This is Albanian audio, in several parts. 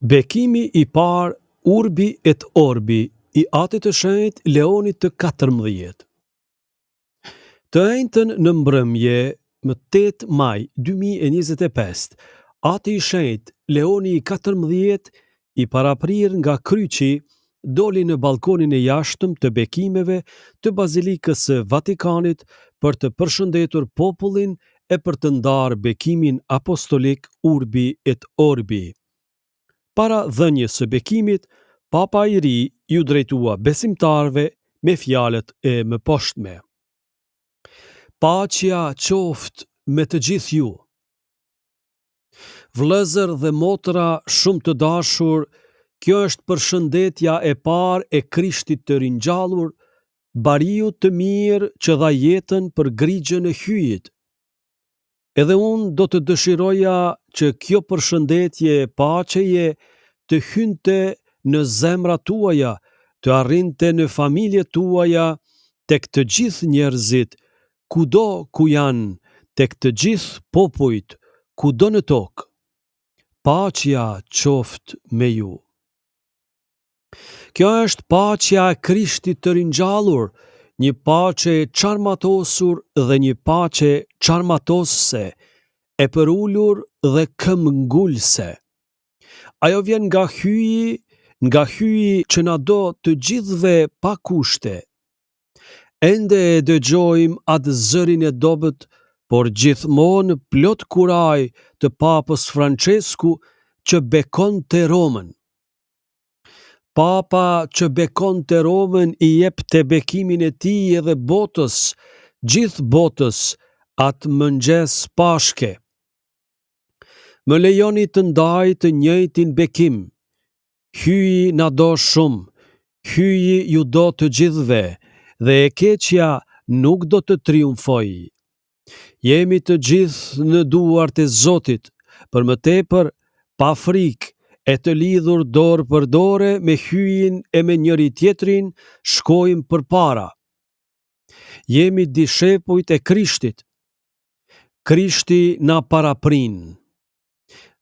Bekimi I parë Urbi et Orbi I Atit të Shenjtë Leonit të 14. Të njëjtën në mbrëmje, më 8 maj 2025, Ati I Shenjtë Leoni I 14 I paraprir nga kryqi, doli në balkonin e jashtëm të bekimeve të Bazilikës së Vatikanit për të përshëndetur popullin e për të ndarë bekimin apostolik Urbi et Orbi. Para dhënjes së bekimit, Papa I ri ju drejtua besimtarve me fjalët e mëposhtme. Paqja qoftë me të gjithë ju. Vëllezër dhe motra shumë të dashur, kjo është përshëndetja e parë e Krishtit të ringjallur, bariu të mirë që dha jetën për grigjën e hyjit. Edhe unë do të dëshiroja që kjo përshëndetje e paqeje të hynte në zemrat tuaja, të arrinte në familjet tuaja, tek të gjithë njerëzit, kudo ku janë, tek të gjithë popujt, kudo në tokë. Paqja qoftë me ju. Kjo është paqja e Krishtit të ringjallur, një paqe çarmatosur dhe një paqe çarmatosëse, e përulur dhe këmbëngulëse. Ajo vjen nga hyji që na do të gjithëve pa kushte. Ende e dëgjojmë atë zërin e dobët, por gjithmonë plot kuraj të Papës Francesku që bekonte Romën. Papa që bekonte Romën I jepte bekimin e tij edhe botës, gjithë botës, atë mëngjes Pashke. Më lejoni të ndaj të njëjtin bekim. Hyji na do shumë, hyji ju do të gjithëve, dhe e keqja nuk do të triumfojë. Jemi të gjithë në duart e Zotit, për më tepër pa frikë, e të lidhur dorë për dore me hyjin e me njëri tjetrin shkojmë përpara. Jemi dishepujt e Krishtit. Krishti na paraprin.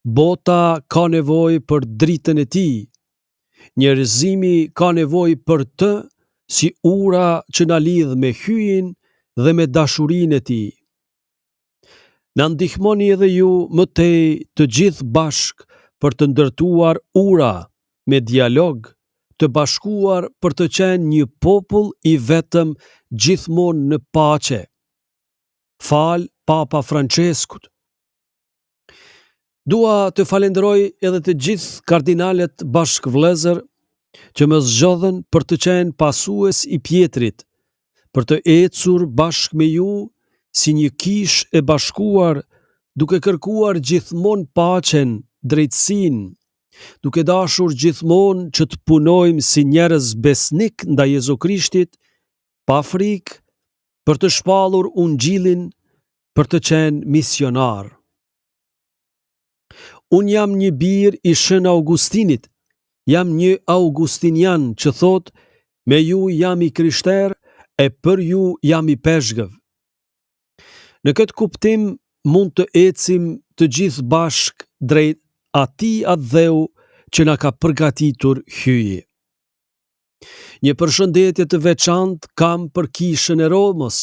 Bota ka nevojë për dritën e tij. Njerëzimi ka nevojë për të, si ura që na lidh me hyjin dhe me dashurinë e tij. Na ndihmoni edhe ju më tej të gjithë bashk për të ndërtuar ura me dialog, të bashkuar për të qenë një popull I vetëm gjithmonë në paqe. Fal Papa Franceskut. Dua të falenderoj edhe të gjithë kardinalet bashkëvëllezër që më zgjodhen për të qenë pasues I Pjetrit, për të ecur bashkë me ju si një kishë e bashkuar, duke kërkuar gjithmonë paqen, drejtësinë, duke dashur gjithmonë që të punojmë si njerëz besnik ndaj Jezu Krishtit, pa frikë, për të shpallur ungjillin, për të qenë misionar. Unë jam një bir I Shën Augustinit, jam një augustinian që thot, me ju jam I krishter, e për ju jam I peshgëv. Në këtë kuptim mund të ecim të gjithë bashk drejt atij dheu që na ka përgatitur hyji. Një përshëndetje të veçantë kam për kishën e Romës.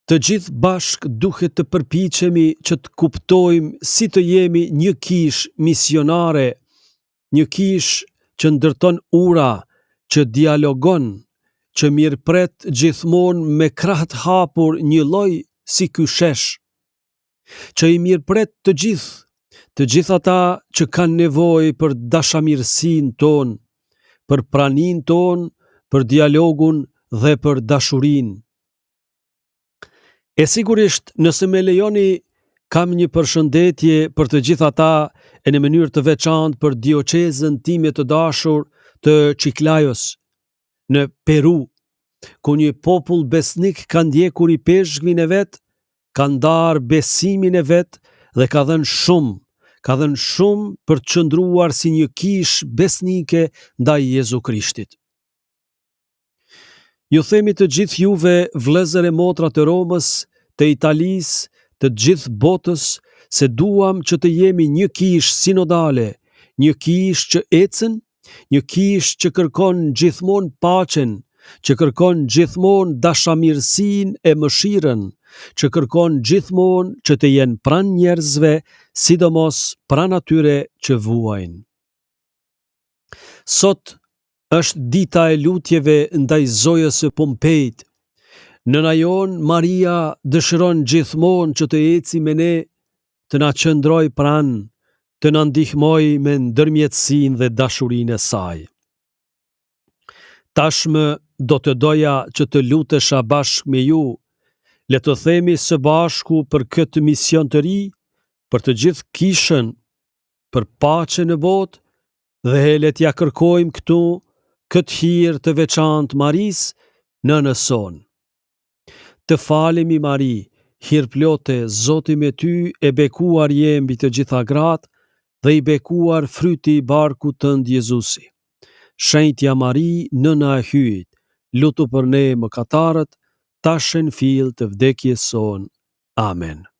Të gjithë bashk duhet të përpiqemi që të kuptojmë si të jemi një kishë misionare, një kishë që ndërton ura, që dialogon, që mirëpret gjithmonë me krah të hapur një lloj si ky shesh, që I mirëpret të gjithë ata që kanë nevojë për dashamirësinë tonë, për praninë tonë, për dialogun dhe për dashurinë. E sigurisht, nëse me lejoni, kam një përshëndetje për të gjithë ata e në mënyrë të veçantë për dioqezën time të dashur të Chiclayos, në Peru, ku një popull besnik ka ndjekur I peshgvin e vet, ka ndarë besimin e vet dhe ka dhënë shumë për të qëndruar si një kishë besnike ndaj Jezu Krishtit. Ju themi të gjithë juve, vëllezër e motra të Romës, të Italisë, të gjithë botës, se duam që të jemi një kishë sinodale, një kishë që ecën, një kishë që kërkon gjithmonë paqen, që kërkon gjithmonë dashamirësinë e mëshirën, që kërkon gjithmonë që të jenë pranë njerëzve, sidomos pranë atyre që vuajnë. Sot është dita e lutjeve ndaj Zojës së Pompejt. Nëna jon Maria dëshiron gjithmonë që të eci me ne, të na qëndroj pranë, të na ndihmoj me ndërmjetësinë dhe dashurinë e saj. Tashmë do të doja që të lutesha bashkë me ju, le të themi së bashku për këtë mision të ri, për të gjithë kishën, për paqe në botë, dhe le t'ja kërkojmë këtu këtë hir të veçantë Marisë, nënës sonë. Të falemi Mari, hir plote, Zoti me ty, e bekuar je mbi të gjitha gratë, dhe i bekuar fryti i barkut tënd Jezusi. Shenjtja Mari, nëna e hyjit, lutu për ne mëkatarët, tash në fill të vdekjes sonë. Amen.